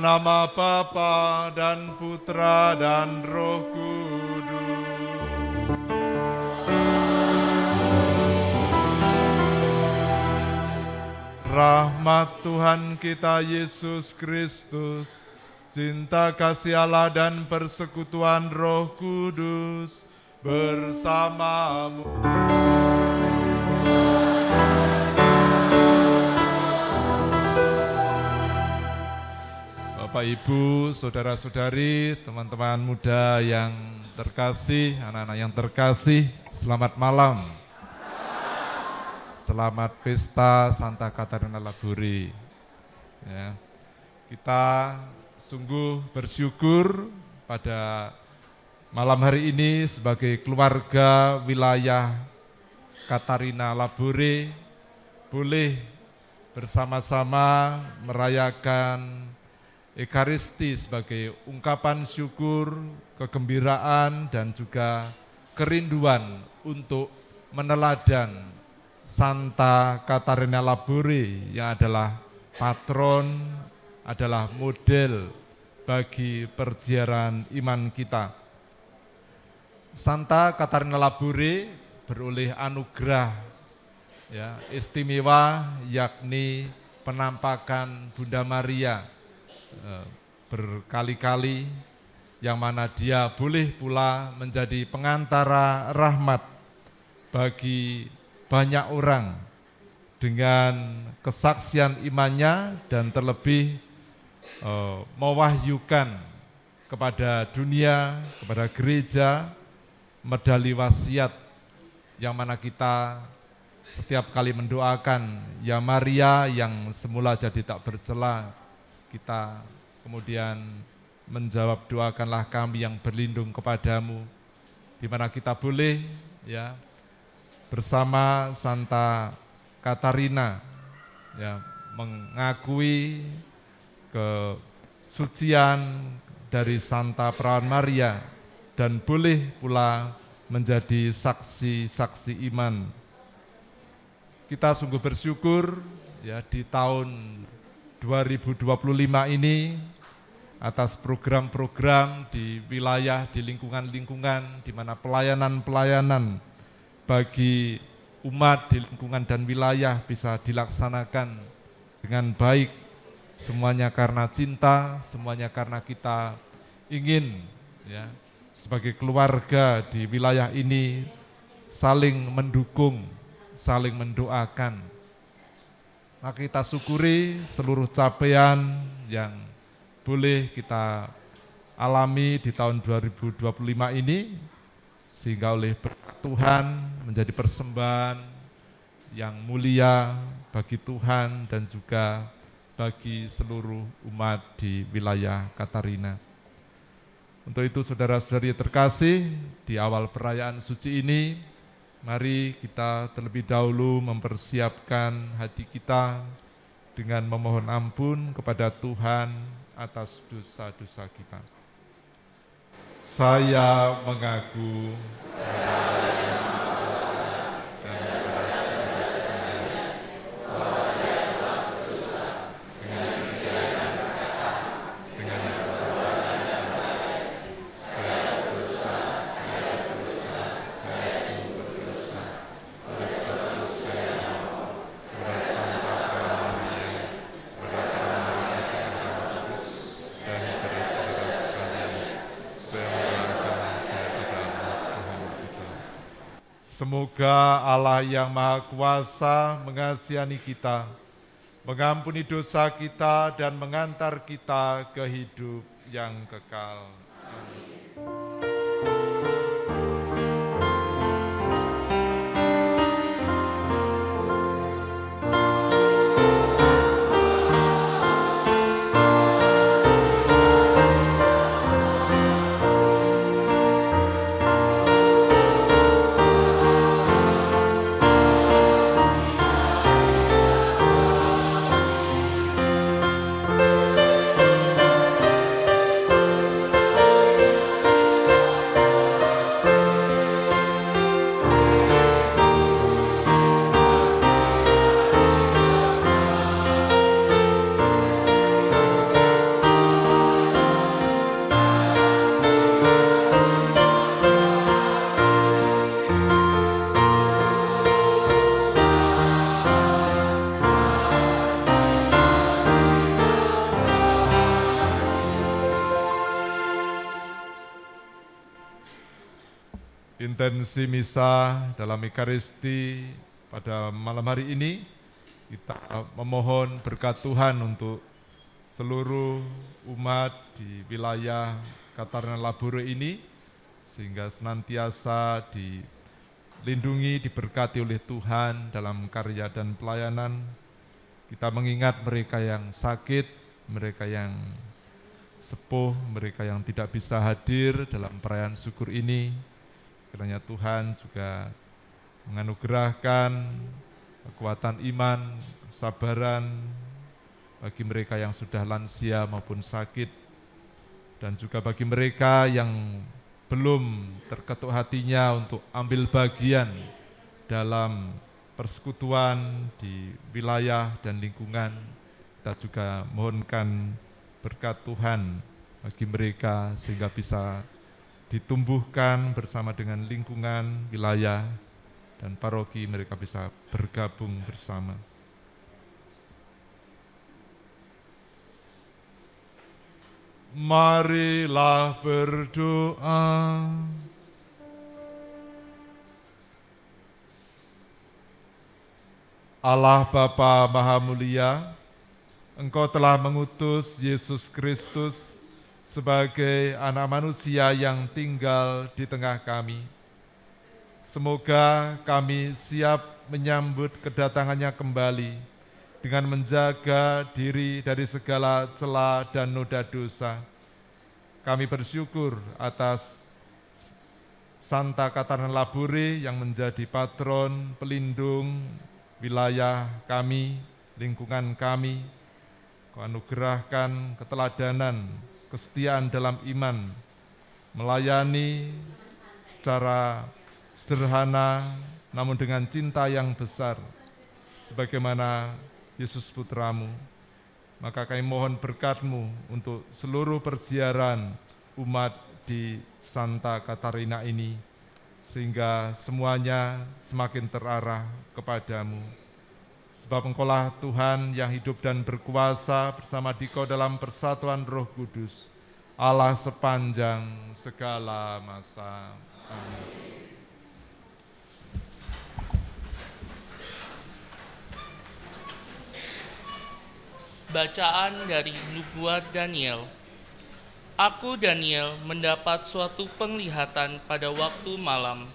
nama Bapa dan Putra dan Roh Kudus. Rahmat Tuhan kita Yesus Kristus, cinta kasih Allah dan persekutuan Roh Kudus bersamamu. Bapak, Ibu, saudara-saudari, teman-teman muda yang terkasih, anak-anak yang terkasih, selamat malam. Selamat pesta Santa Katarina Laburi. Ya, kita sungguh bersyukur pada malam hari ini sebagai keluarga wilayah Katarina Laburi boleh bersama-sama merayakan Ekaristi sebagai ungkapan syukur, kegembiraan, dan juga kerinduan untuk meneladan Santa Katarina Laburi yang adalah patron, adalah model bagi perjalanan iman kita. Santa Katarina Laburi beroleh anugerah ya, istimewa, yakni penampakan Bunda Maria berkali-kali, yang mana dia boleh pula menjadi pengantara rahmat bagi banyak orang dengan kesaksian imannya dan terlebih mewahyukan kepada dunia, kepada gereja, medali wasiat yang mana kita setiap kali mendoakan, ya Maria yang semula jadi tak bercela, kita kemudian menjawab, doakanlah kami yang berlindung kepadamu, di mana kita boleh ya bersama Santa Katarina ya mengakui kesucian dari Santa Perawan Maria dan boleh pula menjadi saksi-saksi iman. Kita sungguh bersyukur ya di tahun 2025 ini atas program-program di wilayah, di lingkungan-lingkungan di mana pelayanan-pelayanan bagi umat di lingkungan dan wilayah bisa dilaksanakan dengan baik. Semuanya karena cinta, semuanya karena kita ingin ya sebagai keluarga di wilayah ini saling mendukung, saling mendoakan. Maka kita syukuri seluruh capaian yang boleh kita alami di tahun 2025 ini, sehingga oleh berkat Tuhan menjadi persembahan yang mulia bagi Tuhan dan juga bagi seluruh umat di wilayah Katarina. Untuk itu saudara-saudari terkasih, di awal perayaan suci ini, mari kita terlebih dahulu mempersiapkan hati kita dengan memohon ampun kepada Tuhan atas dosa-dosa kita. Saya mengaku semoga Allah yang Maha Kuasa mengasihani kita, mengampuni dosa kita, dan mengantar kita ke hidup yang kekal. Intensi misa dalam Ekaristi pada malam hari ini, kita memohon berkat Tuhan untuk seluruh umat di wilayah Katarina Labure ini, sehingga senantiasa dilindungi, diberkati oleh Tuhan dalam karya dan pelayanan. Kita mengingat mereka yang sakit, mereka yang sepuh, mereka yang tidak bisa hadir dalam perayaan syukur ini. Kiranya Tuhan juga menganugerahkan kekuatan iman, kesabaran bagi mereka yang sudah lansia maupun sakit, dan juga bagi mereka yang belum terketuk hatinya untuk ambil bagian dalam persekutuan di wilayah dan lingkungan. Kita juga mohonkan berkat Tuhan bagi mereka sehingga bisa ditumbuhkan bersama dengan lingkungan, wilayah, dan paroki, mereka bisa bergabung bersama. Marilah berdoa. Allah Bapa Maha Mulia, Engkau telah mengutus Yesus Kristus sebagai anak manusia yang tinggal di tengah kami. Semoga kami siap menyambut kedatangannya kembali dengan menjaga diri dari segala cela dan noda dosa. Kami bersyukur atas Santa Katarina Labure yang menjadi patron pelindung wilayah kami, lingkungan kami. Kau anugerahkan keteladanan, kesetiaan dalam iman, melayani secara sederhana namun dengan cinta yang besar, sebagaimana Yesus Putramu. Maka kami mohon berkat-Mu untuk seluruh persiaran umat di Santa Katarina ini, sehingga semuanya semakin terarah kepadamu. Sebab Engkaulah Tuhan yang hidup dan berkuasa bersama Dikau dalam persatuan Roh Kudus, Allah sepanjang segala masa. Amin. Bacaan dari Nubuat Daniel. Aku Daniel mendapat suatu penglihatan pada waktu malam.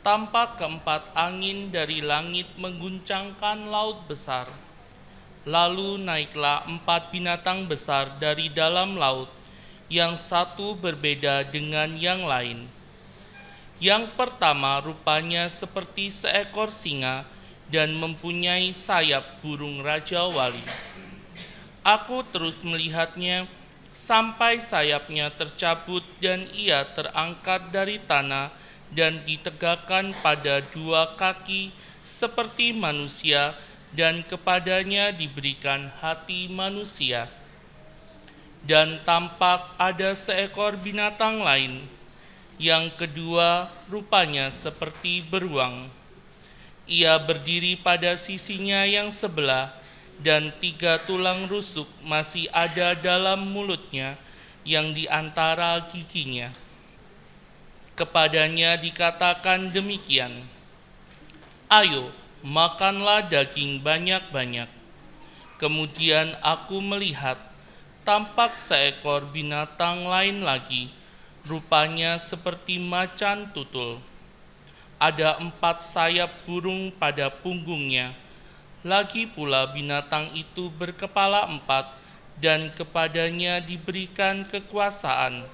Tampak keempat angin dari langit mengguncangkan laut besar. Lalu naiklah 4 binatang besar dari dalam laut, yang satu berbeda dengan yang lain. Yang pertama rupanya seperti seekor singa dan mempunyai sayap burung Raja Wali. Aku terus melihatnya sampai sayapnya tercabut dan ia terangkat dari tanah dan ditegakkan pada 2 kaki seperti manusia, dan kepadanya diberikan hati manusia. Dan tampak ada seekor binatang lain, yang kedua rupanya seperti beruang. Ia berdiri pada sisinya yang sebelah, dan 3 tulang rusuk masih ada dalam mulutnya yang di antara giginya. Kepadanya dikatakan demikian, "Ayo, makanlah daging banyak-banyak." Kemudian aku melihat, tampak seekor binatang lain lagi, rupanya seperti macan tutul. Ada 4 sayap burung pada punggungnya. Lagi pula binatang itu berkepala 4, dan kepadanya diberikan kekuasaan.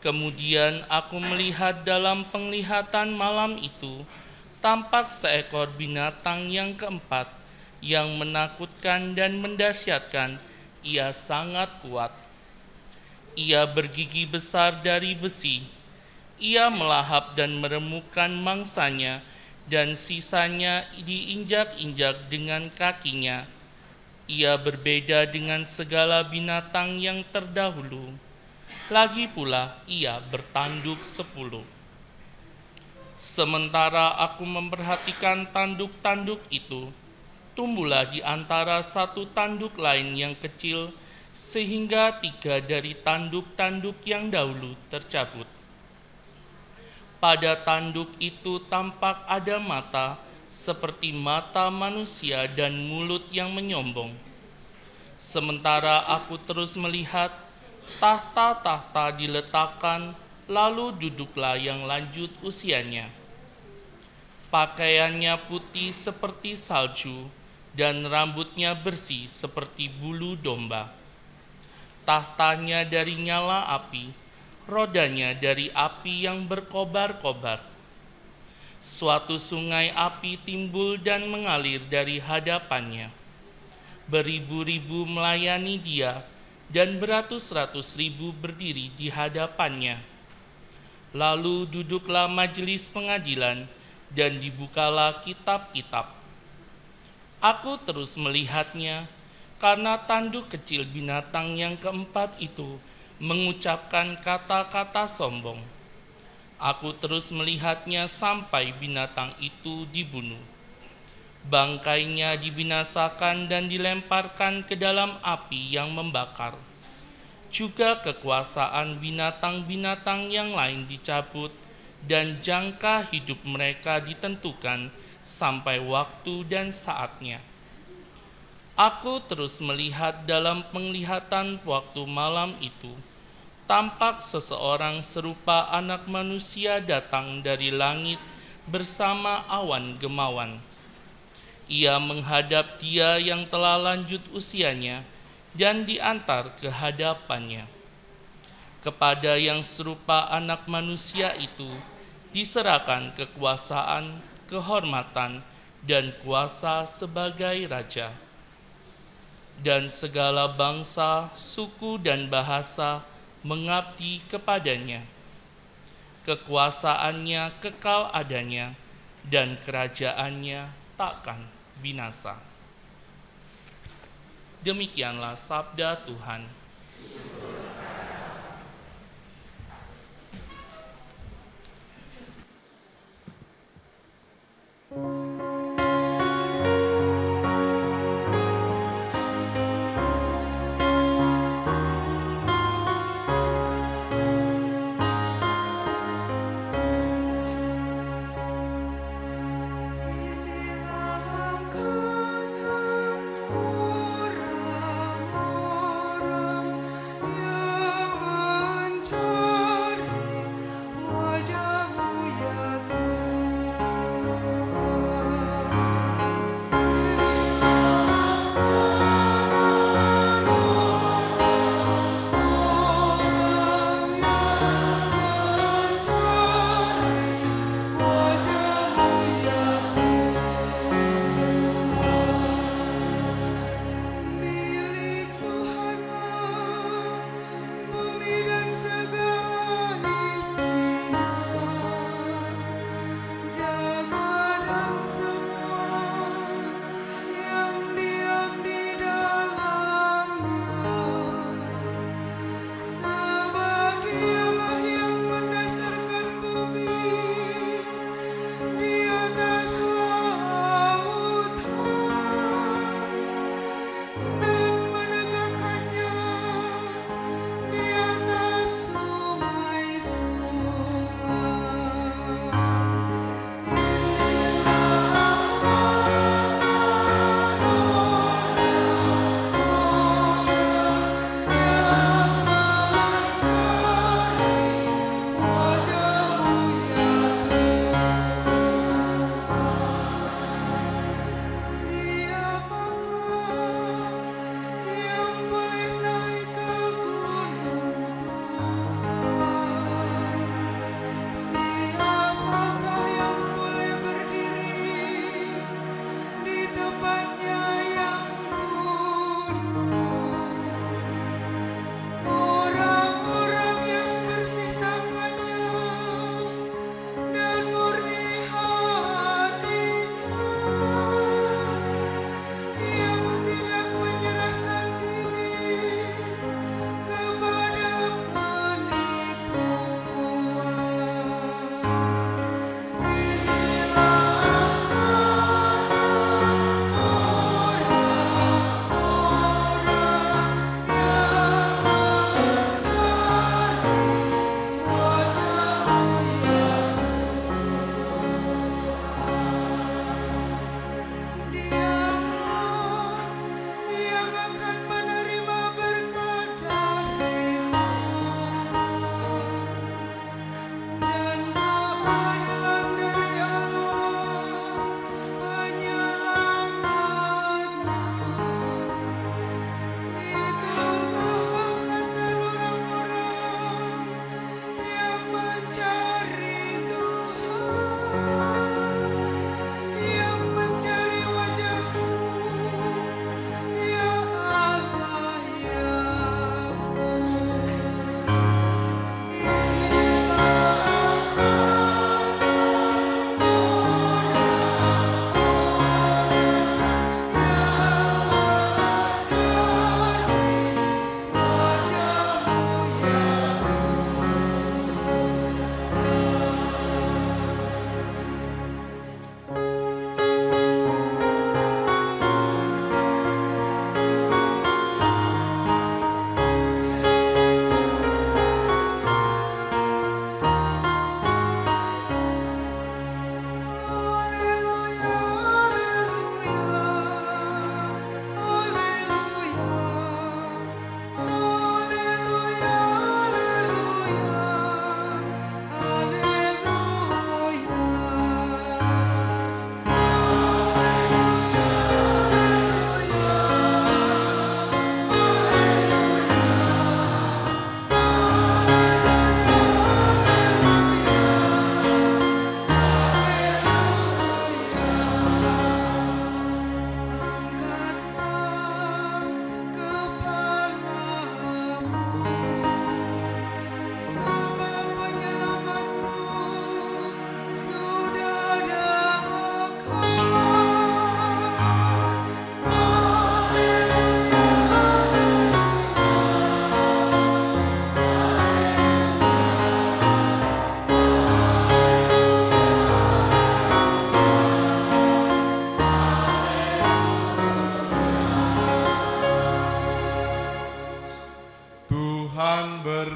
Kemudian aku melihat dalam penglihatan malam itu, tampak seekor binatang yang keempat, yang menakutkan dan mendahsyatkan. Ia sangat kuat. Ia bergigi besar dari besi. Ia melahap dan meremukkan mangsanya, dan sisanya diinjak-injak dengan kakinya. Ia berbeda dengan segala binatang yang terdahulu. Lagi pula ia bertanduk 10. Sementara aku memperhatikan tanduk-tanduk itu, tumbuhlah di antara satu tanduk lain yang kecil, sehingga 3 dari tanduk-tanduk yang dahulu tercabut. Pada tanduk itu tampak ada mata seperti mata manusia dan mulut yang menyombong. Sementara aku terus melihat, tahta-tahta diletakkan, lalu duduklah yang lanjut usianya. Pakaiannya putih seperti salju, dan rambutnya bersih seperti bulu domba. Tahtanya dari nyala api, rodanya dari api yang berkobar-kobar. Suatu sungai api timbul dan mengalir dari hadapannya. Beribu-ribu melayani dia, dan beratus-ratus ribu berdiri di hadapannya. Lalu duduklah majelis pengadilan, dan dibukalah kitab-kitab. Aku terus melihatnya, karena tanduk kecil binatang yang keempat itu mengucapkan kata-kata sombong. Aku terus melihatnya sampai binatang itu dibunuh. Bangkainya dibinasakan dan dilemparkan ke dalam api yang membakar. Juga kekuasaan binatang-binatang yang lain dicabut, dan jangka hidup mereka ditentukan sampai waktu dan saatnya. Aku terus melihat dalam penglihatan waktu malam itu, tampak seseorang serupa anak manusia datang dari langit bersama awan gemawan. Ia menghadap dia yang telah lanjut usianya dan diantar ke hadapannya. Kepada yang serupa anak manusia itu diserahkan kekuasaan, kehormatan, dan kuasa sebagai raja. Dan segala bangsa, suku, dan bahasa mengabdi kepadanya. Kekuasaannya kekal adanya, dan kerajaannya takkan binasa. Demikianlah sabda Tuhan. Orang-orang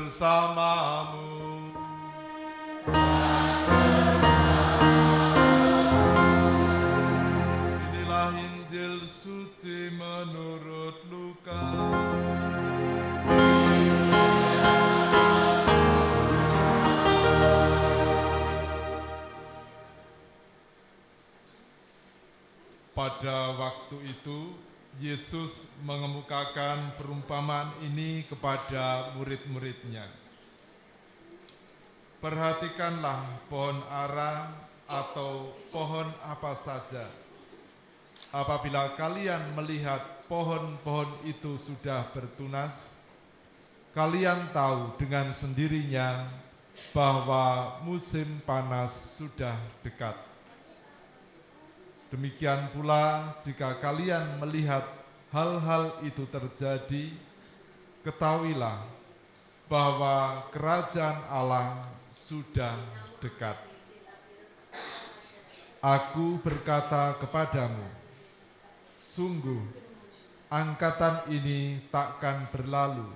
bersamamu. Inilah Injil suci menurut Lukas. Pada waktu itu, Yesus mengemukakan perumpamaan ini kepada murid-muridnya. Perhatikanlah pohon ara atau pohon apa saja. Apabila kalian melihat pohon-pohon itu sudah bertunas, kalian tahu dengan sendirinya bahwa musim panas sudah dekat. Demikian pula jika kalian melihat hal-hal itu terjadi, ketahuilah bahwa kerajaan Allah sudah dekat. Aku berkata kepadamu, sungguh angkatan ini takkan berlalu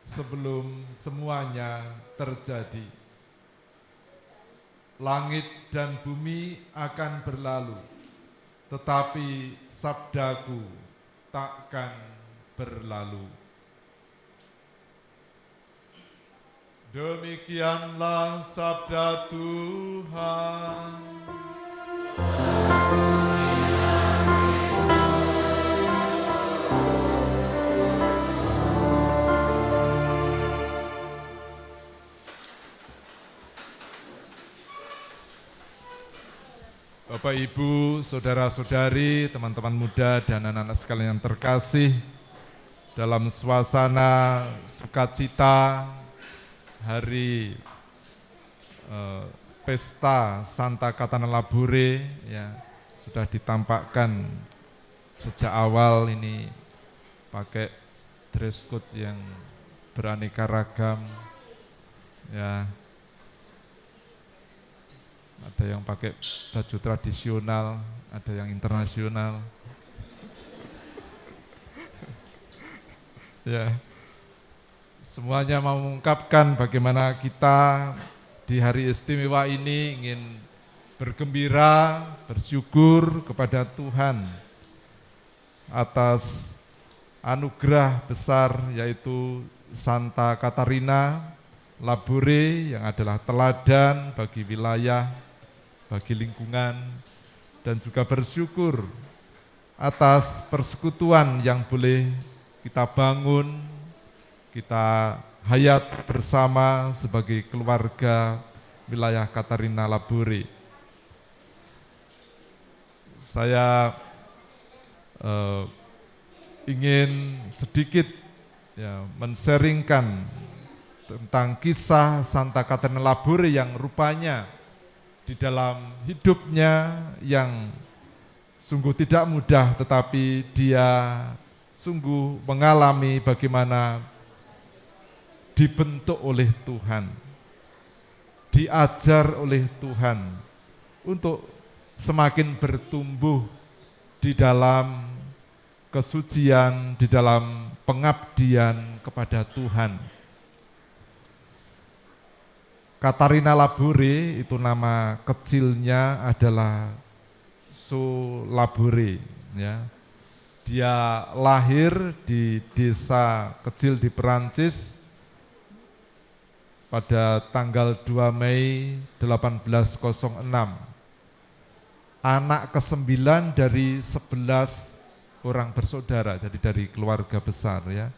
sebelum semuanya terjadi. Langit dan bumi akan berlalu, tetapi sabdaku takkan berlalu. Demikianlah sabda Tuhan. Bapak, Ibu, saudara-saudari, teman-teman muda, dan anak-anak sekalian yang terkasih, dalam suasana sukacita hari pesta Santa Katharina Laboure, ya, sudah ditampakkan sejak awal ini pakai dress code yang beraneka ragam, ya. Ada yang pakai baju tradisional, ada yang internasional. Ya, semuanya mau mengungkapkan bagaimana kita di hari istimewa ini ingin bergembira, bersyukur kepada Tuhan atas anugerah besar yaitu Santa Katharina Laboure yang adalah teladan bagi wilayah, bagi lingkungan, dan juga bersyukur atas persekutuan yang boleh kita bangun, kita hayat bersama sebagai keluarga wilayah Katharina Laboure. Saya ingin sedikit men-sharingkan tentang kisah Santa Katharina Laboure yang rupanya di dalam hidupnya yang sungguh tidak mudah, tetapi dia sungguh mengalami bagaimana dibentuk oleh Tuhan, diajar oleh Tuhan untuk semakin bertumbuh di dalam kesucian, di dalam pengabdian kepada Tuhan. Katharina Laboure itu nama kecilnya adalah Laboure, ya. Dia lahir di desa kecil di Perancis pada tanggal 2 Mei 1806. Anak ke-9 dari 11 orang bersaudara, jadi dari keluarga besar, ya.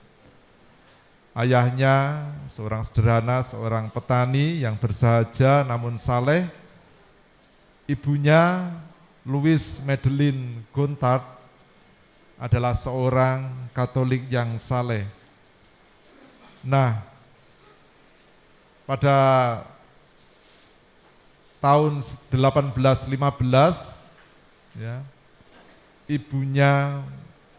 Ayahnya seorang sederhana, seorang petani yang bersahaja namun saleh. Ibunya Louise Madeleine Gontard adalah seorang Katolik yang saleh. Nah, pada tahun 1815, ya, ibunya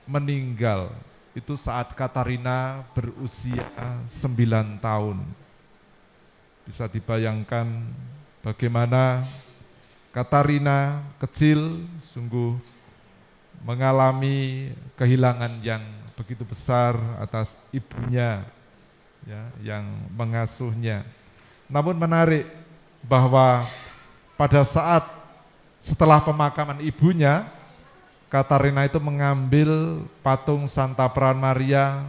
meninggal. Itu saat Katharina berusia 9 tahun. Bisa dibayangkan bagaimana Katharina kecil sungguh mengalami kehilangan yang begitu besar atas ibunya ya, yang mengasuhnya. Namun menarik bahwa pada saat setelah pemakaman ibunya, Katarina itu mengambil patung Santa Peran Maria,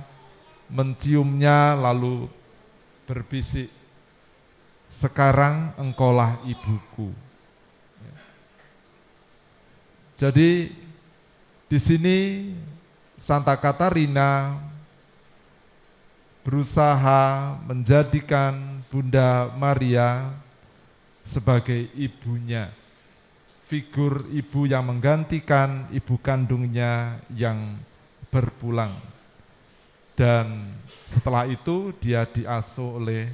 menciumnya lalu berbisik, "Sekarang engkaulah ibuku." Jadi di sini Santa Katarina berusaha menjadikan Bunda Maria sebagai ibunya, figur ibu yang menggantikan ibu kandungnya yang berpulang. Dan setelah itu dia diasuh oleh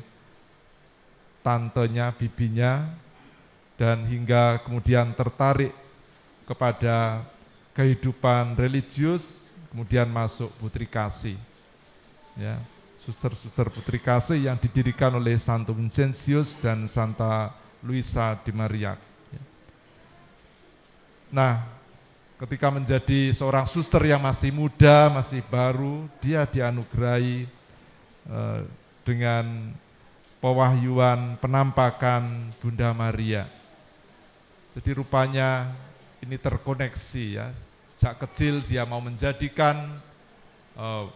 tantenya, bibinya, dan hingga kemudian tertarik kepada kehidupan religius, kemudian masuk putri kasih. Ya, suster-suster putri kasih yang didirikan oleh Santo Vincentius dan Santa Luisa di Mariak. Nah, ketika menjadi seorang suster yang masih muda, masih baru, dia dianugerahi dengan pewahyuan penampakan Bunda Maria. Jadi rupanya ini terkoneksi ya. Sejak kecil dia mau menjadikan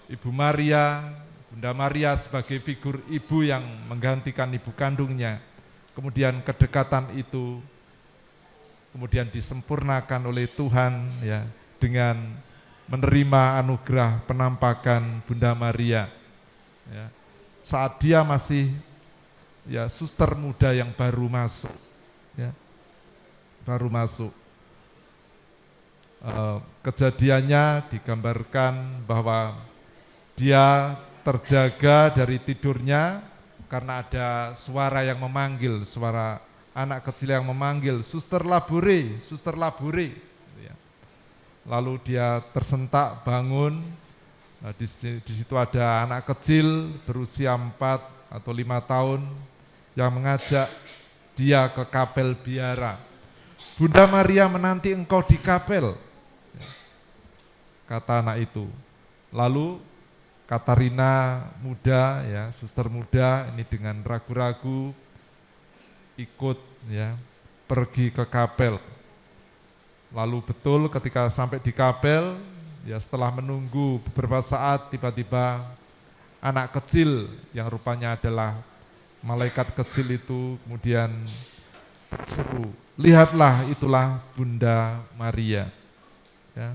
Ibu Maria, Bunda Maria sebagai figur ibu yang menggantikan ibu kandungnya. Kemudian kedekatan itu kemudian disempurnakan oleh Tuhan ya dengan menerima anugerah penampakan Bunda Maria. Ya. Saat dia masih ya suster muda yang baru masuk, ya, baru masuk. Kejadiannya digambarkan bahwa dia terjaga dari tidurnya karena ada suara yang memanggil, suara anak kecil yang memanggil, "Suster Labure, Suster Labure." Lalu dia tersentak bangun. Nah, di situ ada anak kecil berusia 4 atau 5 tahun yang mengajak dia ke kapel biara. "Bunda Maria menanti engkau di kapel," kata anak itu. Lalu Katarina muda, ya, suster muda ini dengan ragu-ragu ikut ya pergi ke kapel. Lalu betul ketika sampai di kapel, ya setelah menunggu beberapa saat tiba-tiba anak kecil yang rupanya adalah malaikat kecil itu kemudian berseru, "Lihatlah, itulah Bunda Maria." Ya.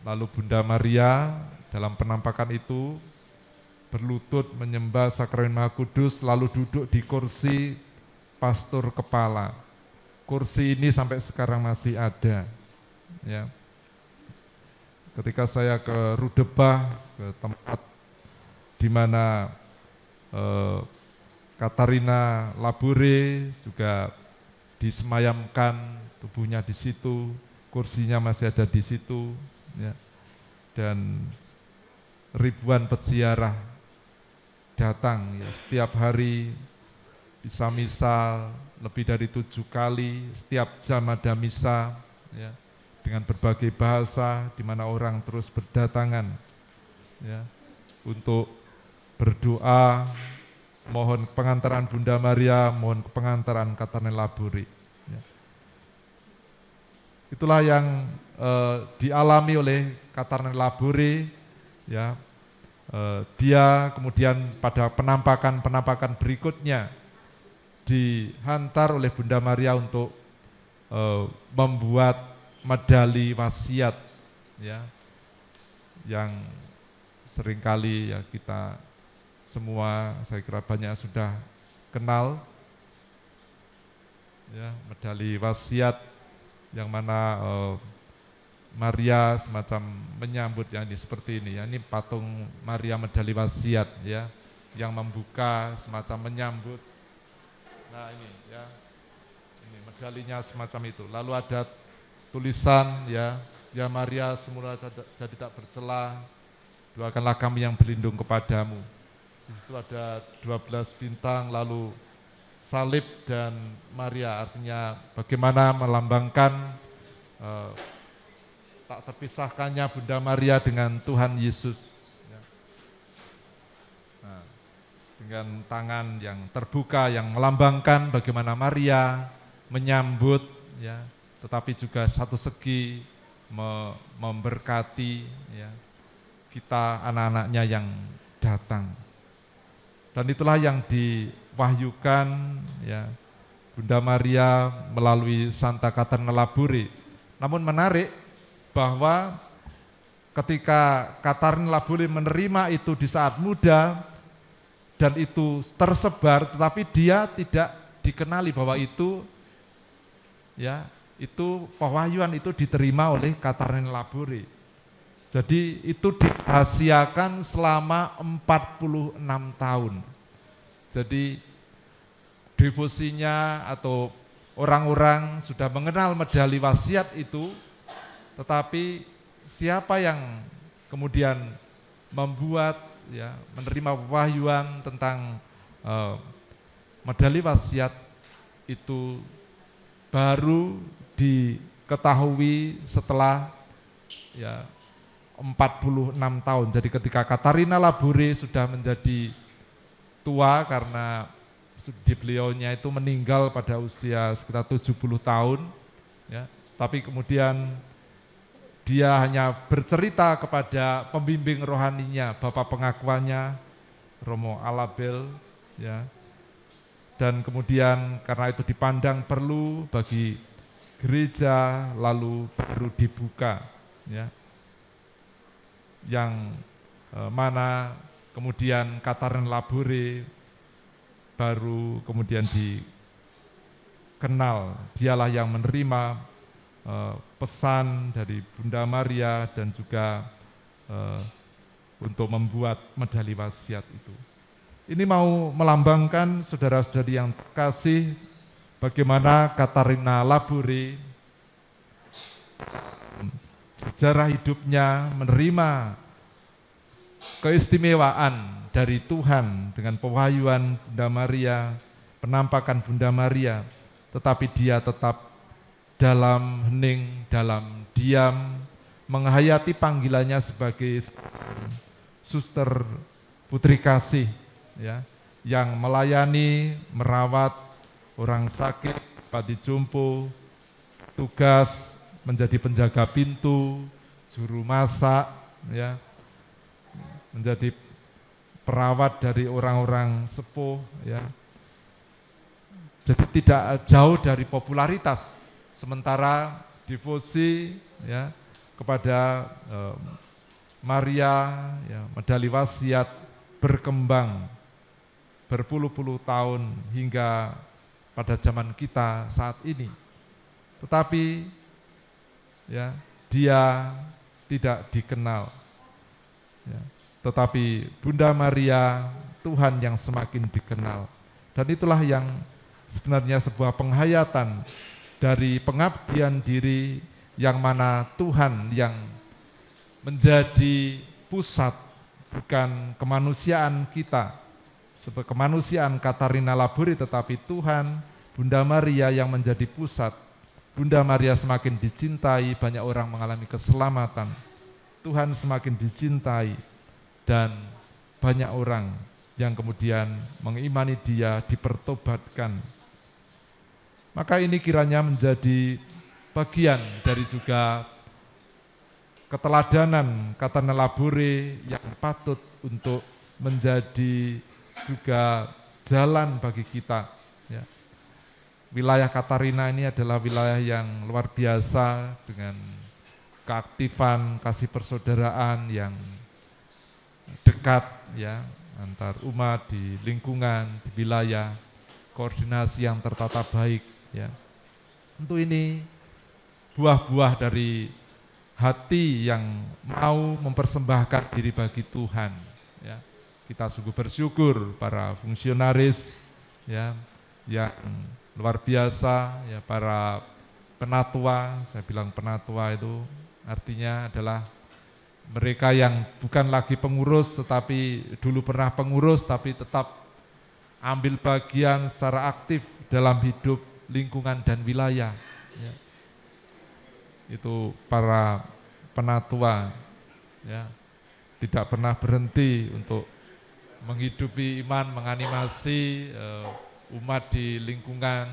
Lalu Bunda Maria dalam penampakan itu berlutut menyembah sakramen Maha Kudus, lalu duduk di kursi pastor kepala. Kursi ini sampai sekarang masih ada. Ya. Ketika saya ke Rudebah, ke tempat di mana Katarina Labure juga disemayamkan, tubuhnya di situ, kursinya masih ada di situ. Ya, dan ribuan peziarah datang ya, setiap hari bisa misa lebih dari 7 kali, setiap jam ada misa ya, dengan berbagai bahasa di mana orang terus berdatangan ya, untuk berdoa, mohon pengantaran Bunda Maria, mohon pengantaran Katarina Labure. Ya. Itulah yang dialami oleh Katarina Labure, ya. Dia kemudian pada penampakan berikutnya dihantar oleh Bunda Maria untuk membuat medali wasiat, ya, yang seringkali ya kita semua saya kira banyak sudah kenal, ya, medali wasiat yang mana Maria semacam menyambut yang ini seperti ini ya, ini patung Maria medali wasiat ya, yang membuka semacam menyambut. Nah ini ya, ini medalinya semacam itu. Lalu ada tulisan ya, "Ya Maria semula jadi tak bercela, doakanlah kami yang berlindung kepadamu." Di situ ada 12 bintang, lalu salib dan Maria, artinya bagaimana melambangkan tak terpisahkannya Bunda Maria dengan Tuhan Yesus. Ya. dengan tangan yang terbuka yang melambangkan bagaimana Maria menyambut ya, tetapi juga satu segi memberkati ya, kita anak-anaknya yang datang. Dan itulah yang diwahyukan ya Bunda Maria melalui Santa Katarina Laburi. Namun menarik bahwa ketika Katarina Laburi menerima itu di saat muda dan itu tersebar, tetapi dia tidak dikenali bahwa itu ya, itu pewahyuan itu diterima oleh Katarina Laburi. Jadi itu dirahasiakan selama 46 tahun. Jadi devosinya atau orang-orang sudah mengenal medali wasiat itu, tetapi siapa yang kemudian membuat ya, menerima pewahyuan tentang medali wasiat itu baru diketahui setelah ya 46 tahun. Jadi ketika Katarina Laburi sudah menjadi tua karena beliaunya itu meninggal pada usia sekitar 70 tahun ya, tapi kemudian dia hanya bercerita kepada pembimbing rohaninya, bapak pengakuannya Romo Alabel ya. Dan kemudian karena itu dipandang perlu bagi gereja, lalu baru dibuka ya. Yang mana kemudian Katarina Laburi baru kemudian dikenal, dialah yang menerima pesan dari Bunda Maria dan juga untuk membuat medali wasiat itu. Ini mau melambangkan saudara-saudari yang terkasih bagaimana Katarina Laburi sejarah hidupnya menerima keistimewaan dari Tuhan dengan pewahyuan Bunda Maria, penampakan Bunda Maria, tetapi dia tetap dalam hening, dalam diam, menghayati panggilannya sebagai suster putri kasih, ya, yang melayani, merawat orang sakit, pati jompo, tugas menjadi penjaga pintu, juru masak, ya, menjadi perawat dari orang-orang sepuh ya. Jadi tidak jauh dari popularitas. Sementara devosi ya kepada Maria ya, medali wasiat berkembang berpuluh-puluh tahun hingga pada zaman kita saat ini. Tetapi ya dia tidak dikenal. Ya. Tetapi Bunda Maria, Tuhan yang semakin dikenal. Dan itulah yang sebenarnya sebuah penghayatan dari pengabdian diri yang mana Tuhan yang menjadi pusat, bukan kemanusiaan kita, kemanusiaan Katarina Laburi, tetapi Tuhan, Bunda Maria yang menjadi pusat. Bunda Maria semakin dicintai, banyak orang mengalami keselamatan. Tuhan semakin dicintai, dan banyak orang yang kemudian mengimani dia, dipertobatkan. Maka ini kiranya menjadi bagian dari juga keteladanan Katarina Laburi yang patut untuk menjadi juga jalan bagi kita. Ya. Wilayah Katarina ini adalah wilayah yang luar biasa dengan keaktifan kasih persaudaraan yang dekat ya antar umat di lingkungan, di wilayah, koordinasi yang tertata baik ya. Tentu ini buah-buah dari hati yang mau mempersembahkan diri bagi Tuhan ya. Kita sungguh bersyukur para fungsionaris ya yang luar biasa ya, para penatua, saya bilang penatua itu artinya adalah mereka yang bukan lagi pengurus tetapi dulu pernah pengurus tapi tetap ambil bagian secara aktif dalam hidup lingkungan dan wilayah. Ya. Itu para penatua ya, tidak pernah berhenti untuk menghidupi iman, menganimasi umat di lingkungan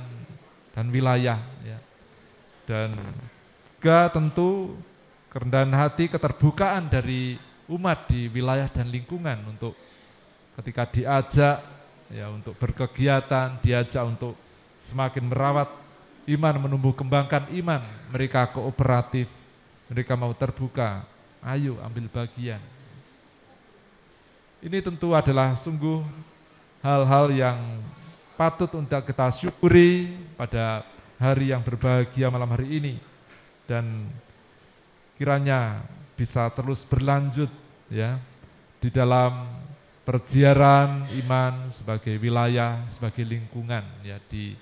dan wilayah, ya. Dan juga tentu kerendahan hati, keterbukaan dari umat di wilayah dan lingkungan untuk ketika diajak ya untuk berkegiatan, diajak untuk semakin merawat iman, menumbuh kembangkan iman, mereka kooperatif, mereka mau terbuka, ayo ambil bagian. Ini tentu adalah sungguh hal-hal yang patut untuk kita syukuri pada hari yang berbahagia malam hari ini, dan kiranya bisa terus berlanjut ya di dalam perziaran iman sebagai wilayah, sebagai lingkungan ya di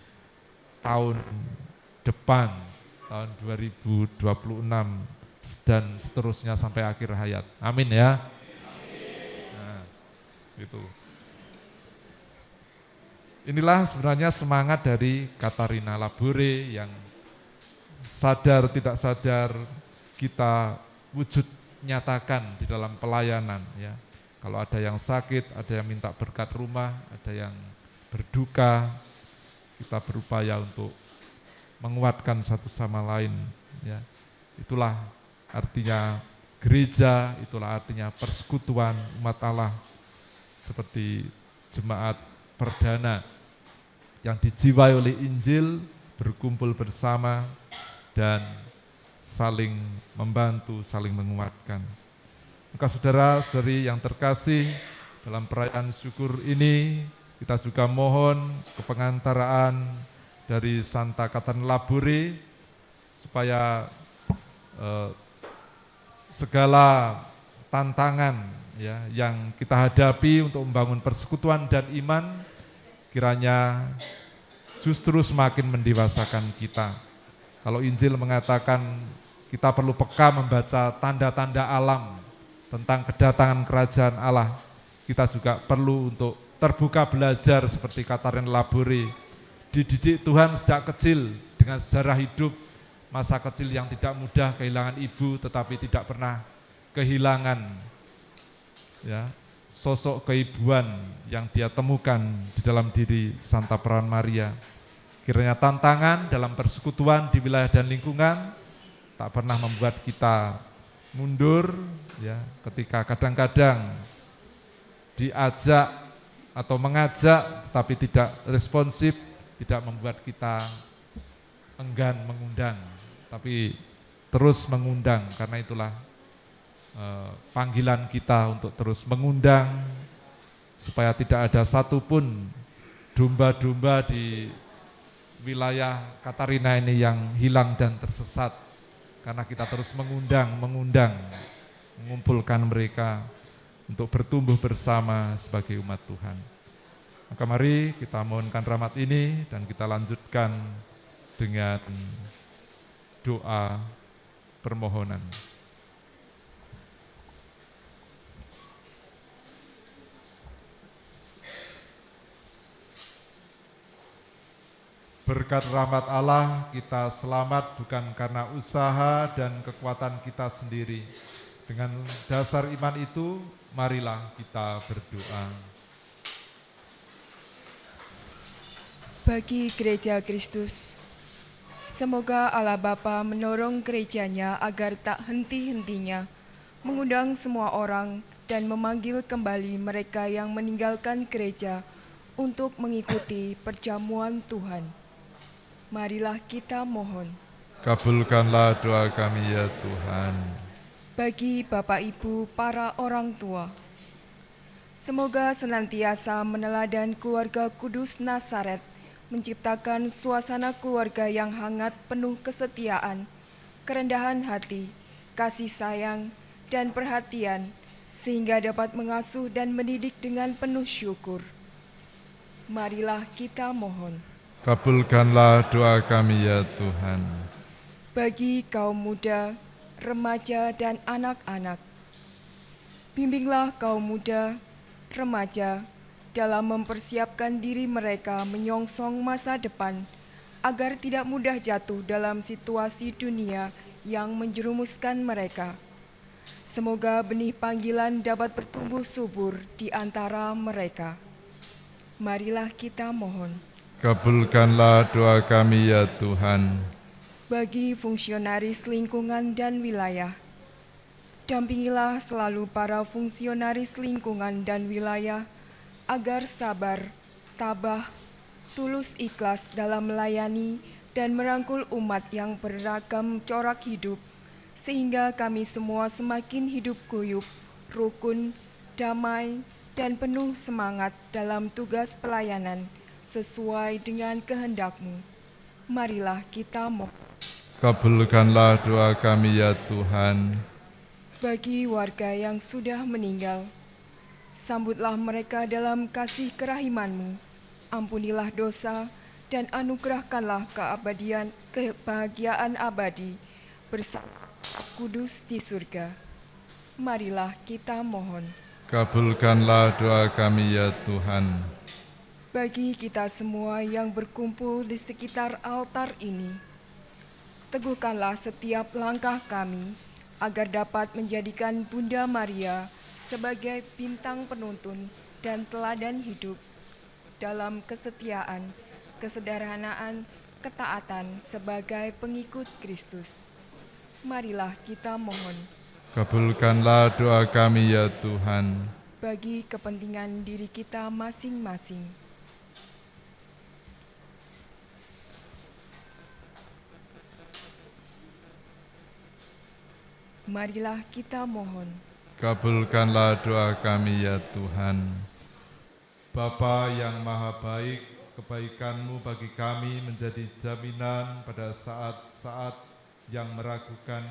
tahun depan, tahun 2026 dan seterusnya sampai akhir hayat. Amin ya. Nah, gitu. Inilah sebenarnya semangat dari Katarina Labore yang sadar tidak sadar kita wujud nyatakan di dalam pelayanan ya. Kalau ada yang sakit, ada yang minta berkat rumah, ada yang berduka, kita berupaya untuk menguatkan satu sama lain ya. Itulah artinya gereja, itulah artinya persekutuan umat Allah seperti jemaat perdana yang dijiwai oleh Injil, berkumpul bersama dan saling membantu, saling menguatkan. Maka saudara-saudari yang terkasih, dalam perayaan syukur ini kita juga mohon kepengantaraan dari Santa Katarina Labore supaya segala tantangan ya yang kita hadapi untuk membangun persekutuan dan iman kiranya justru semakin mendewasakan kita. Kalau Injil mengatakan kita perlu peka membaca tanda-tanda alam tentang kedatangan kerajaan Allah, kita juga perlu untuk terbuka belajar seperti Katarina Labore, dididik Tuhan sejak kecil dengan sejarah hidup masa kecil yang tidak mudah, kehilangan ibu tetapi tidak pernah kehilangan ya sosok keibuan yang dia temukan di dalam diri Santa Peran Maria. Kiranya tantangan dalam persekutuan di wilayah dan lingkungan tak pernah membuat kita mundur ya, ketika kadang-kadang diajak atau mengajak tetapi tidak responsif, tidak membuat kita enggan mengundang, tapi terus mengundang, karena itulah panggilan kita untuk terus mengundang supaya tidak ada satupun domba-domba di wilayah Katarina ini yang hilang dan tersesat, karena kita terus mengundang, mengumpulkan mereka untuk bertumbuh bersama sebagai umat Tuhan. Maka mari kita mohonkan rahmat ini dan kita lanjutkan dengan doa permohonan. Berkat rahmat Allah kita selamat bukan karena usaha dan kekuatan kita sendiri. Dengan dasar iman itu, marilah kita berdoa. Bagi Gereja Kristus, semoga Allah Bapa menolong gerejanya agar tak henti-hentinya mengundang semua orang dan memanggil kembali mereka yang meninggalkan gereja untuk mengikuti perjamuan Tuhan. Marilah kita mohon. Kabulkanlah doa kami ya Tuhan. Bagi Bapak Ibu para orang tua, semoga senantiasa meneladan keluarga kudus Nazaret, menciptakan suasana keluarga yang hangat penuh kesetiaan, kerendahan hati, kasih sayang, dan perhatian, sehingga dapat mengasuh dan mendidik dengan penuh syukur. Marilah kita mohon. Kabulkanlah doa kami ya Tuhan. Bagi kaum muda, remaja, dan anak-anak, bimbinglah kaum muda, remaja dalam mempersiapkan diri mereka menyongsong masa depan agar tidak mudah jatuh dalam situasi dunia yang menjerumuskan mereka. Semoga benih panggilan dapat bertumbuh subur di antara mereka. Marilah kita mohon. Kabulkanlah doa kami ya Tuhan. Bagi fungsionaris lingkungan dan wilayah, dampingilah selalu para fungsionaris lingkungan dan wilayah agar sabar, tabah, tulus ikhlas dalam melayani dan merangkul umat yang beragam corak hidup, sehingga kami semua semakin hidup guyup, rukun, damai, dan penuh semangat dalam tugas pelayanan sesuai dengan kehendak-Mu. Marilah kita mohon. Kabulkanlah doa kami ya Tuhan. Bagi warga yang sudah meninggal, sambutlah mereka dalam kasih kerahiman-Mu. Ampunilah dosa dan anugerahkanlah kebahagiaan abadi bersama kudus di surga. Marilah kita mohon. Kabulkanlah doa kami ya Tuhan. Bagi kita semua yang berkumpul di sekitar altar ini, teguhkanlah setiap langkah kami agar dapat menjadikan Bunda Maria sebagai bintang penuntun dan teladan hidup dalam kesetiaan, kesederhanaan, ketaatan sebagai pengikut Kristus. Marilah kita mohon. Kabulkanlah doa kami ya Tuhan. Bagi kepentingan diri kita masing-masing. Marilah kita mohon. Kabulkanlah doa kami ya Tuhan. Bapa yang maha baik, kebaikan-Mu bagi kami menjadi jaminan pada saat-saat yang meragukan.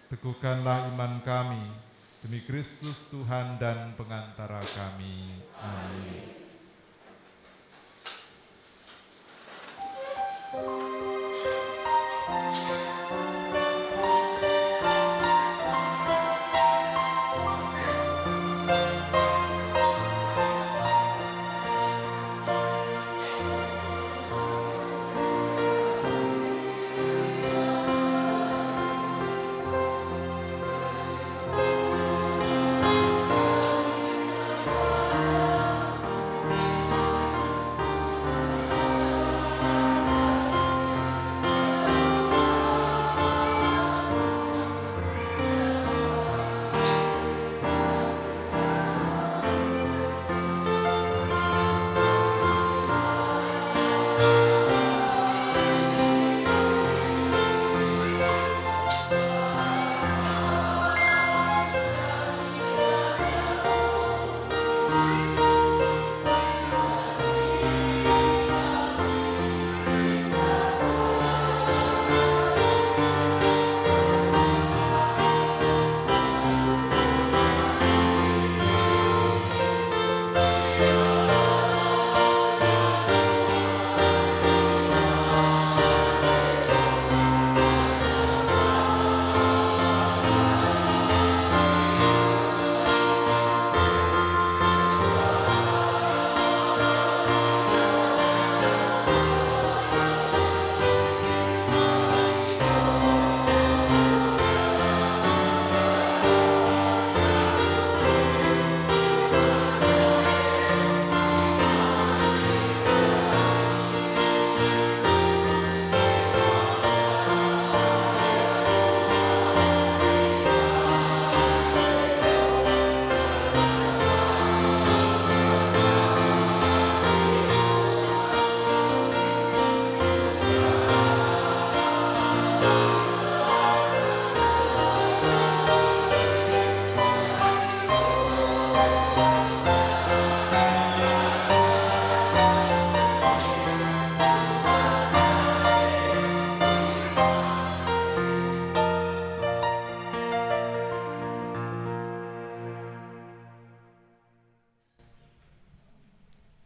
Teguhkanlah iman kami, demi Kristus Tuhan dan pengantara kami. Amin.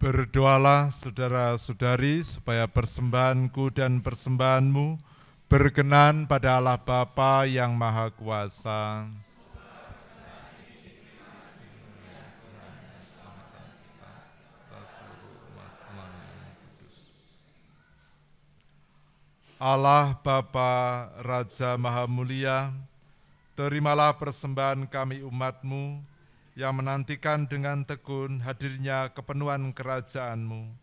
Berdoalah saudara-saudari supaya persembahanku dan persembahanmu berkenan pada Allah Bapa yang Maha Kuasa. Allah Bapa Raja Maha Mulia, Terimalah persembahan kami umat-Mu yang menantikan dengan tekun hadirnya kepenuhan kerajaan-Mu.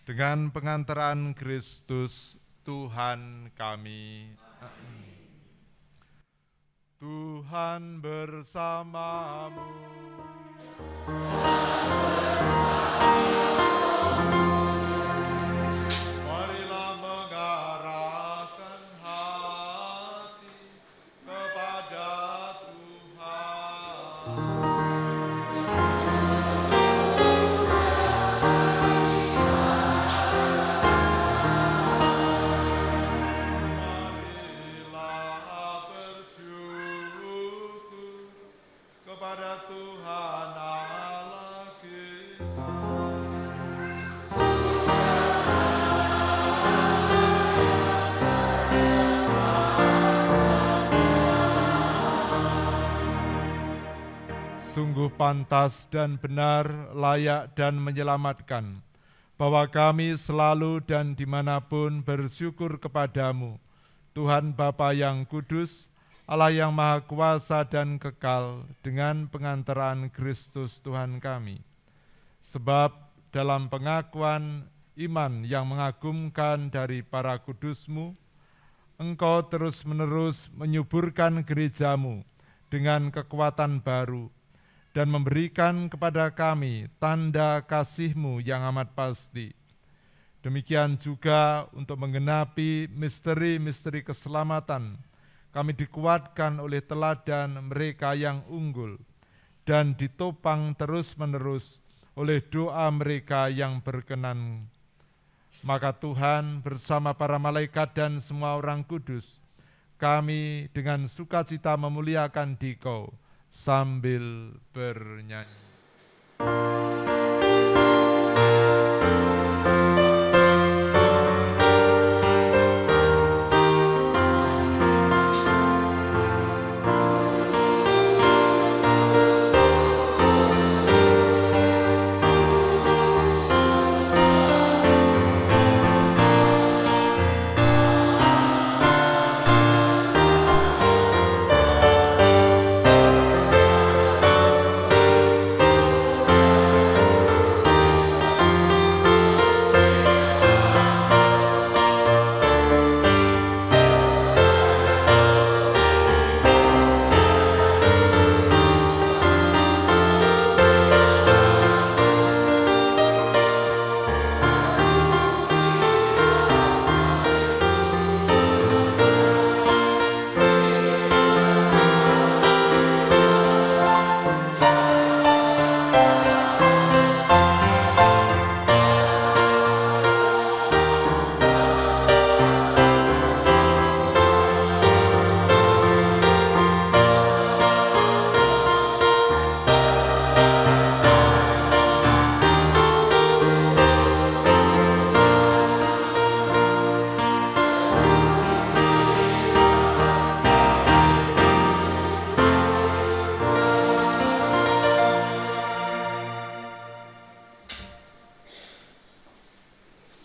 Dengan pengantaran Kristus Tuhan kami. Tuhan bersamamu. Marilah mengarahkan hati kepada Tuhan. Marilah bersyukur kepada Tuhan Allah kita. Sungguh pantas dan benar, layak dan menyelamatkan, bahwa kami selalu dan dimanapun bersyukur kepadamu, Tuhan Bapa yang kudus, Allah yang maha kuasa dan kekal, dengan pengantaran Kristus Tuhan kami. Sebab dalam pengakuan iman yang mengagumkan dari para kudus-Mu, Engkau terus-menerus menyuburkan gereja-Mu dengan kekuatan baru, dan memberikan kepada kami tanda kasih-Mu yang amat pasti. Demikian juga untuk menggenapi misteri-misteri keselamatan, kami dikuatkan oleh teladan mereka yang unggul, dan ditopang terus-menerus oleh doa mereka yang berkenan. Maka Tuhan bersama para malaikat dan semua orang kudus, kami dengan sukacita memuliakan Dikau, sambil bernyanyi.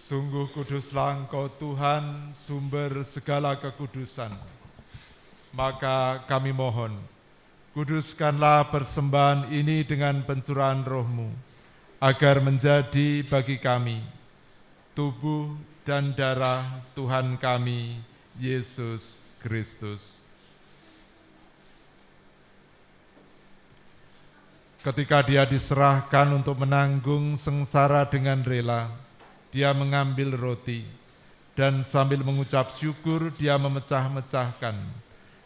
Sungguh kuduslah Engkau Tuhan, sumber segala kekudusan. Maka kami mohon, kuduskanlah persembahan ini dengan pencurahan Roh-Mu, agar menjadi bagi kami tubuh dan darah Tuhan kami, Yesus Kristus. Ketika Dia diserahkan untuk menanggung sengsara dengan rela, Dia mengambil roti, dan sambil mengucap syukur Dia memecah-mecahkan,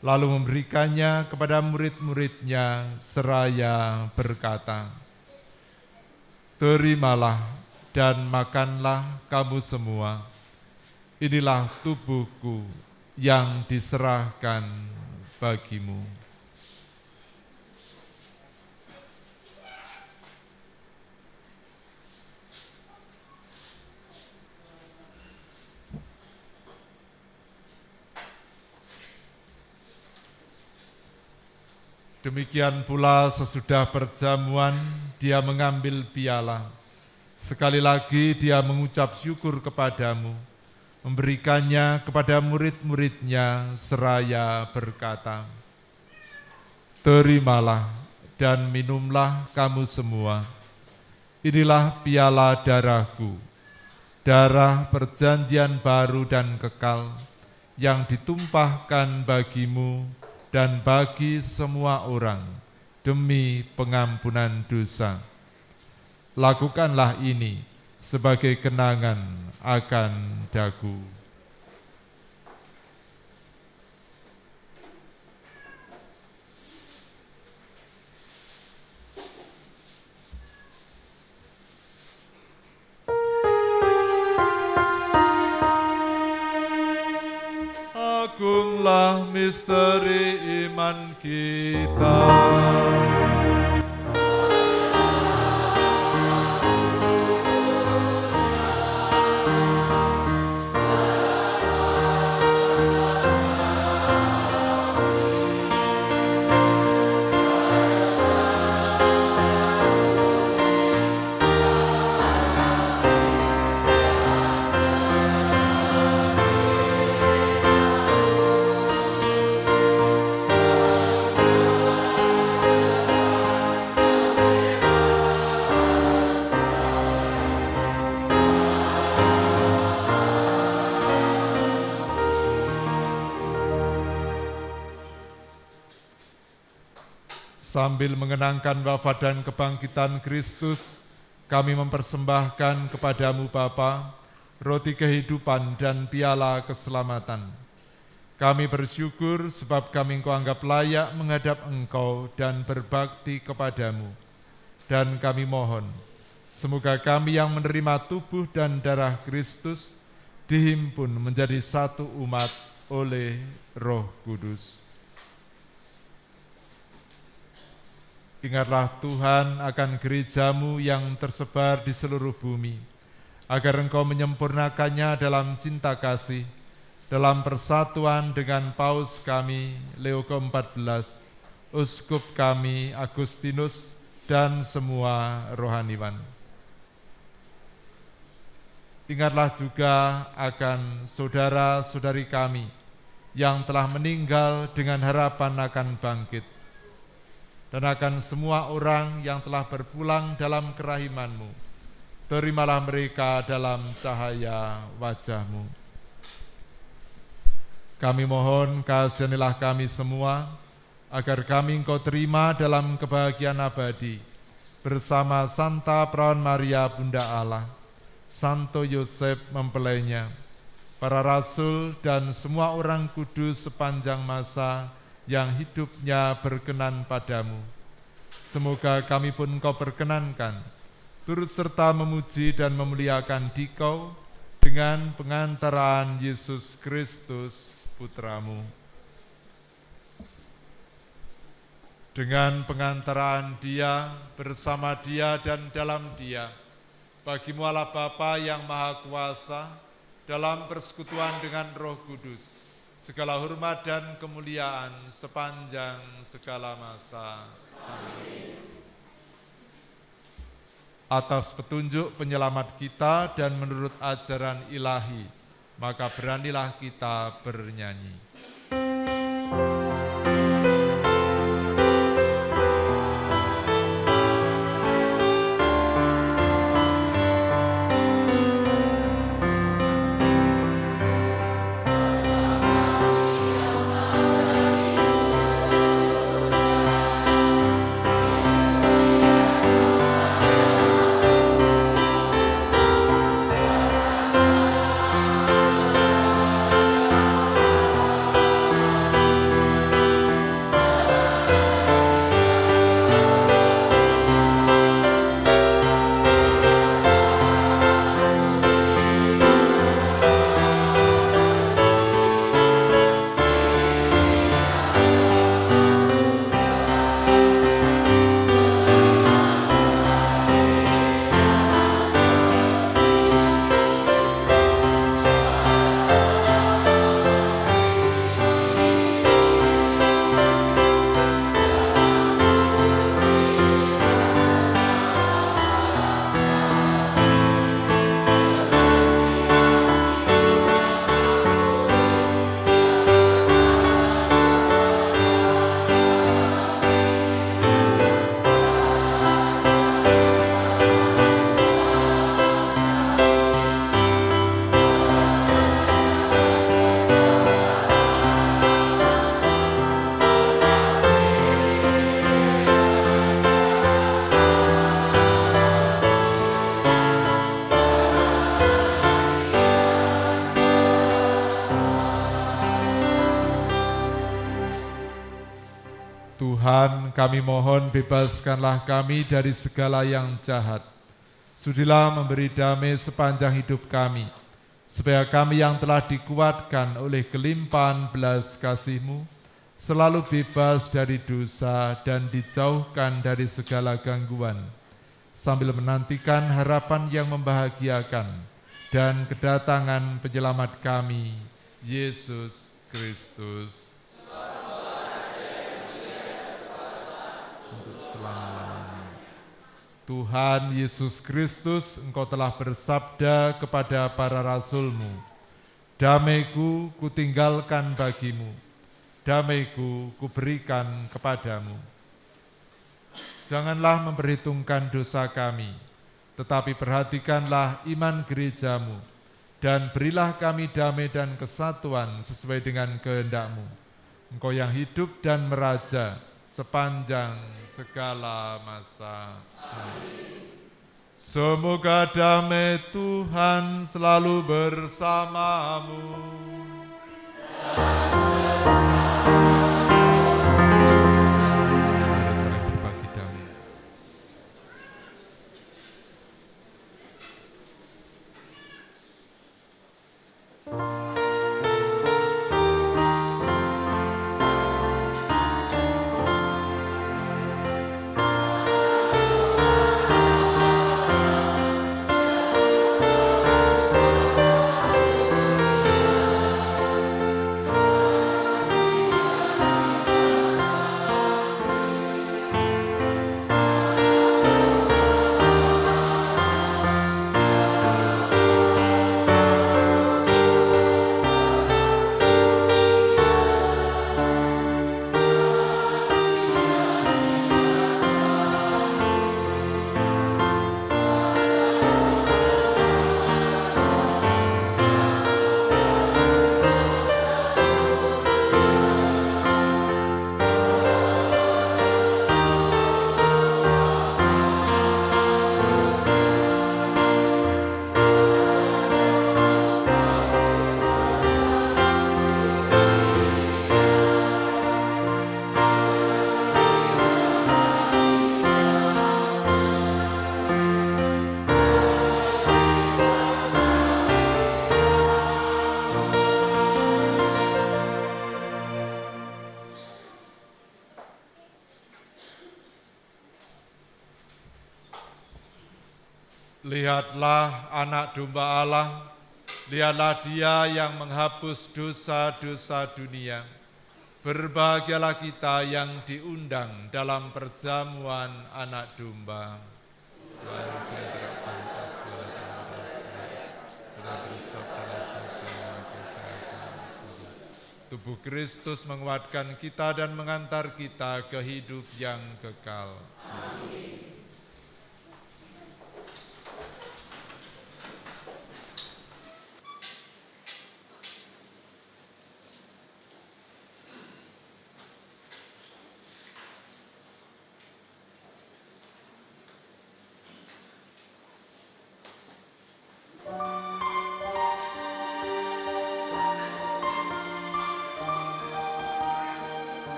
lalu memberikannya kepada murid-murid-Nya seraya berkata, "Terimalah dan makanlah kamu semua, inilah tubuhku yang diserahkan bagimu." Demikian pula sesudah perjamuan, Dia mengambil piala. Sekali lagi Dia mengucap syukur kepadamu, memberikannya kepada murid-murid-Nya seraya berkata, Terimalah dan minumlah kamu semua. Inilah piala darahku, darah perjanjian baru dan kekal, yang ditumpahkan bagimu dan bagi semua orang demi pengampunan dosa. Lakukanlah ini sebagai kenangan akan daku. Agunglah misteri iman kita. Sambil mengenangkan wafat dan kebangkitan Kristus, kami mempersembahkan kepadamu Bapa, roti kehidupan dan piala keselamatan. Kami bersyukur sebab kami Engkau anggap layak menghadap Engkau dan berbakti kepadamu. Dan kami mohon, semoga kami yang menerima tubuh dan darah Kristus dihimpun menjadi satu umat oleh Roh Kudus. Ingatlah Tuhan akan gerejamu yang tersebar di seluruh bumi, agar Engkau menyempurnakannya dalam cinta kasih, dalam persatuan dengan Paus kami, Leo ke-14, Uskup kami, Agustinus, dan semua rohaniwan. Ingatlah juga akan saudara-saudari kami yang telah meninggal dengan harapan akan bangkit, dan akan semua orang yang telah berpulang dalam kerahiman-Mu. Terimalah mereka dalam cahaya wajah-Mu. Kami mohon kasihanilah kami semua, agar kami Engkau terima dalam kebahagiaan abadi, bersama Santa Perawan Maria Bunda Allah, Santo Yosef mempelainya, para rasul dan semua orang kudus sepanjang masa yang hidupnya berkenan padamu. Semoga kami pun Engkau perkenankan, turut serta memuji dan memuliakan Dikau dengan pengantaraan Yesus Kristus, Putramu. Dengan pengantaraan Dia, bersama Dia dan dalam Dia, bagimu Allah Bapa yang Maha Kuasa, dalam persekutuan dengan Roh Kudus, segala hormat dan kemuliaan sepanjang segala masa. Amin. Atas petunjuk penyelamat kita dan menurut ajaran ilahi, maka beranilah kita bernyanyi. Tuhan, kami mohon bebaskanlah kami dari segala yang jahat. Sudilah memberi damai sepanjang hidup kami, supaya kami yang telah dikuatkan oleh kelimpahan belas kasih-Mu, selalu bebas dari dosa dan dijauhkan dari segala gangguan, sambil menantikan harapan yang membahagiakan dan kedatangan penyelamat kami, Yesus Kristus. Untuk selama-lamanya. Tuhan Yesus Kristus, Engkau telah bersabda kepada para rasul-Mu, damai-Ku kutinggalkan bagimu, damai-Ku kuberikan kepadamu. Janganlah memperhitungkan dosa kami, tetapi perhatikanlah iman gereja-Mu, dan berilah kami damai dan kesatuan sesuai dengan kehendak-Mu. Engkau yang hidup dan meraja sepanjang segala masa. Amin. Semoga damai Tuhan selalu bersamamu. Mari saling berbagi damai. Lihatlah anak domba Allah, lihatlah Dia yang menghapus dosa-dosa dunia. Berbahagialah kita yang diundang dalam perjamuan anak domba. Tuhan, saya tidak pantas datang pada saya, tetapi bersabdalah saja maka saya akan sembuh. Tubuh Kristus menguatkan kita dan mengantar kita ke hidup yang kekal. Amin.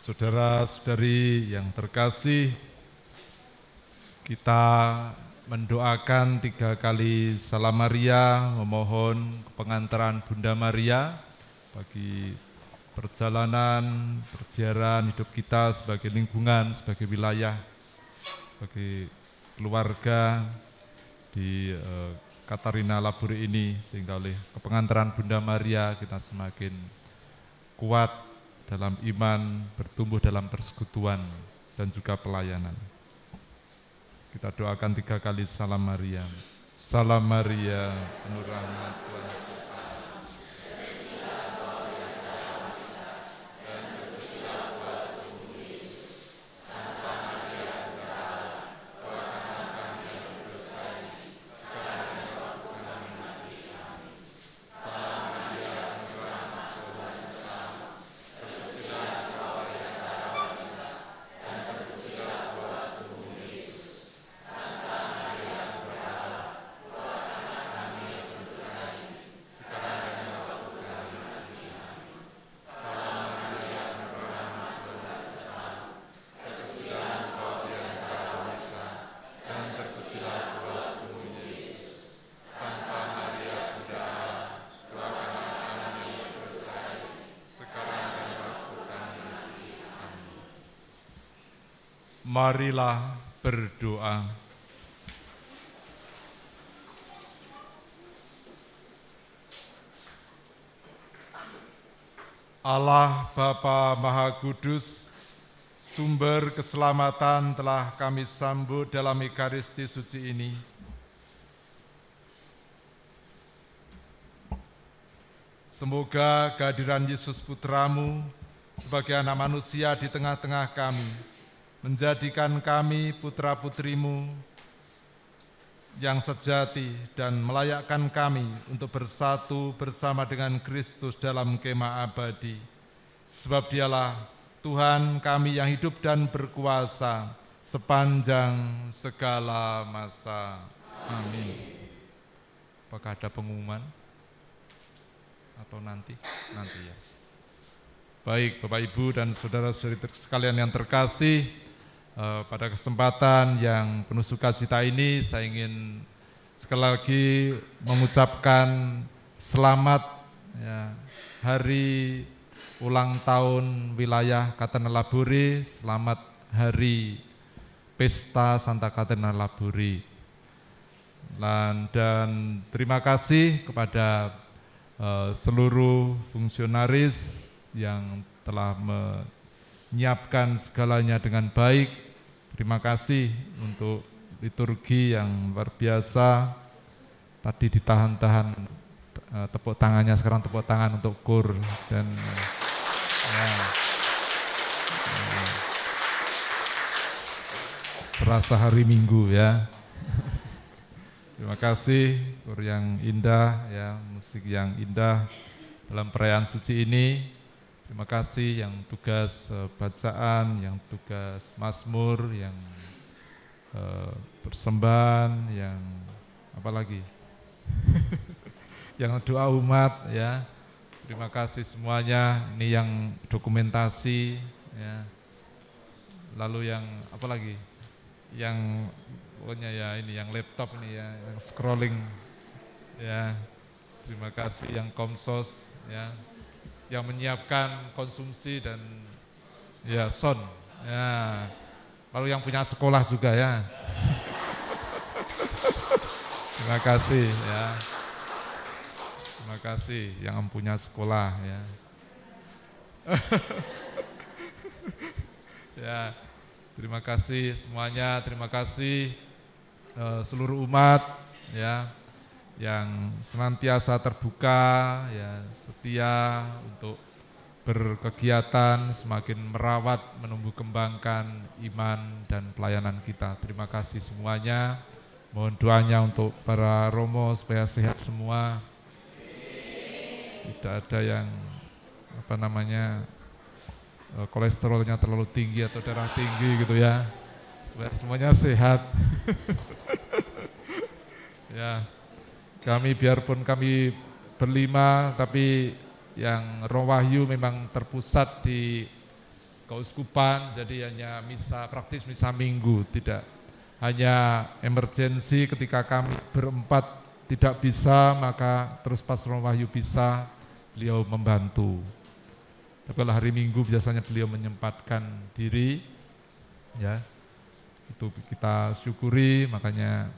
Saudara-saudari yang terkasih, kita mendoakan 3 kali Salam Maria, memohon pengantaran Bunda Maria bagi perjalanan hidup kita sebagai lingkungan, sebagai wilayah, sebagai keluarga di Katarina Laburi ini, sehingga oleh kepengantaran Bunda Maria kita semakin kuat dalam iman, bertumbuh dalam persekutuan dan juga pelayanan. Kita doakan 3 kali Salam Maria. Salam Maria, penuh rahmat Tuhan. Marilah berdoa. Allah Bapa Maha Kudus, sumber keselamatan telah kami sambut dalam Ekaristi suci ini. Semoga kehadiran Yesus Putramu sebagai anak manusia di tengah-tengah kami menjadikan kami putra-putrimu yang sejati dan melayakkan kami untuk bersatu bersama dengan Kristus dalam kemah abadi. Sebab Dialah Tuhan kami yang hidup dan berkuasa sepanjang segala masa. Amin. Apakah ada pengumuman? Atau nanti? Nanti ya. Baik, Bapak Ibu dan saudara-saudari sekalian yang terkasih, pada kesempatan yang penuh sukacita ini saya ingin sekali lagi mengucapkan selamat ya, hari ulang tahun wilayah Katarina Laburi, selamat hari Pesta Santa Katarina Laburi. Dan terima kasih kepada seluruh fungsionaris yang telah menyiapkan segalanya dengan baik. Terima kasih untuk liturgi yang luar biasa. Tadi ditahan-tahan tepuk tangannya, sekarang tepuk tangan untuk kur dan serasa hari Minggu ya. Terima kasih kur yang indah ya, musik yang indah dalam perayaan suci ini. Terima kasih yang tugas bacaan, yang tugas mazmur, yang persembahan, yang apa lagi? Yang doa umat ya. Terima kasih semuanya. Ini yang dokumentasi ya. Lalu yang apa lagi? Yang pokoknya ya ini yang laptop ini ya, yang scrolling ya. Terima kasih yang komsos ya, yang menyiapkan konsumsi dan ya sound ya. Lalu yang punya sekolah juga ya. Terima kasih ya. Terima kasih yang punya sekolah ya. Ya. Terima kasih semuanya, terima kasih seluruh umat ya, yang senantiasa terbuka, ya, setia untuk berkegiatan, semakin merawat, menumbuh kembangkan iman dan pelayanan kita. Terima kasih semuanya. Mohon doanya untuk para romo supaya sehat semua. Tidak ada yang kolesterolnya terlalu tinggi atau darah tinggi gitu ya. Supaya semuanya sehat. Ya. Kami biarpun kami berlima, tapi yang Roh Wahyu memang terpusat di keuskupan, jadi hanya misa praktis, misa minggu, tidak hanya emergensi ketika kami berempat tidak bisa, maka terus pas Romo Wahyu bisa, beliau membantu. Tapi kalau hari Minggu biasanya beliau menyempatkan diri, ya itu kita syukuri, makanya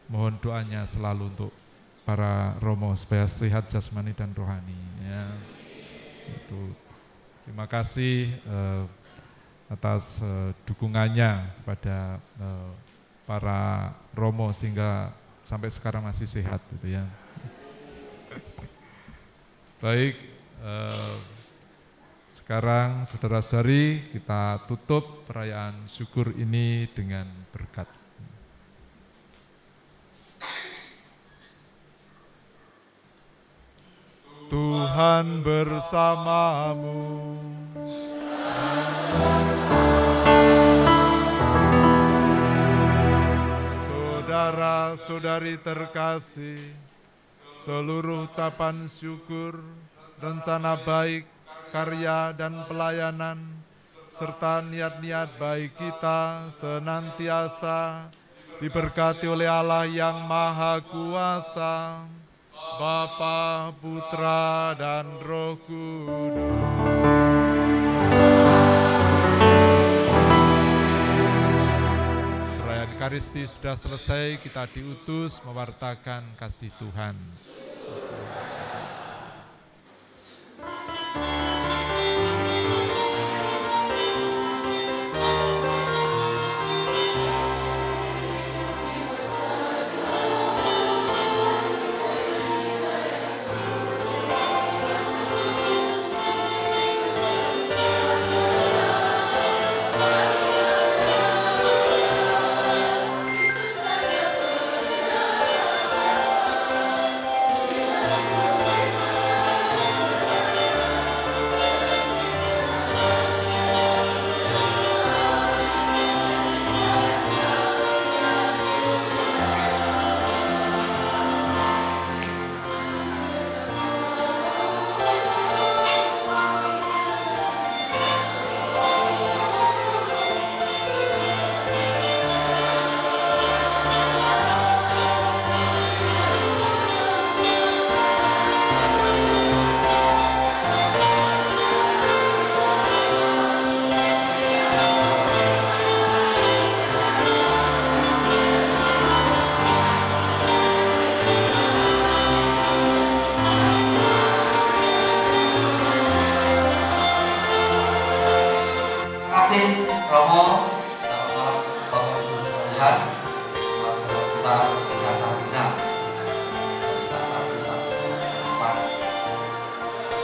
mohon doanya selalu untuk para romo supaya sehat jasmani dan rohani, ya. Itu. Terima kasih atas dukungannya kepada para romo sehingga sampai sekarang masih sehat, gitu ya. Baik, sekarang saudara-saudari kita tutup perayaan syukur ini dengan berkat. Tuhan bersamamu. Saudara-saudari terkasih, seluruh ucapan syukur, rencana baik, karya dan pelayanan, serta niat-niat baik kita senantiasa diberkati oleh Allah yang Maha Kuasa, Bapa, Putra, dan Roh Kudus. Perayaan Ekaristi sudah selesai, kita diutus mewartakan kasih Tuhan.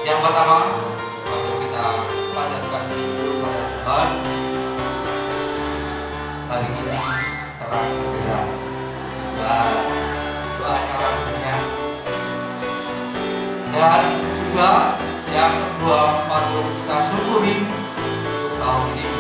Yang pertama, mari kita panjatkan syukur pada Tuhan. Hari ini terang benderang, juga doanya orang banyak. Dan juga yang kedua, patut kita syukuri tahun ini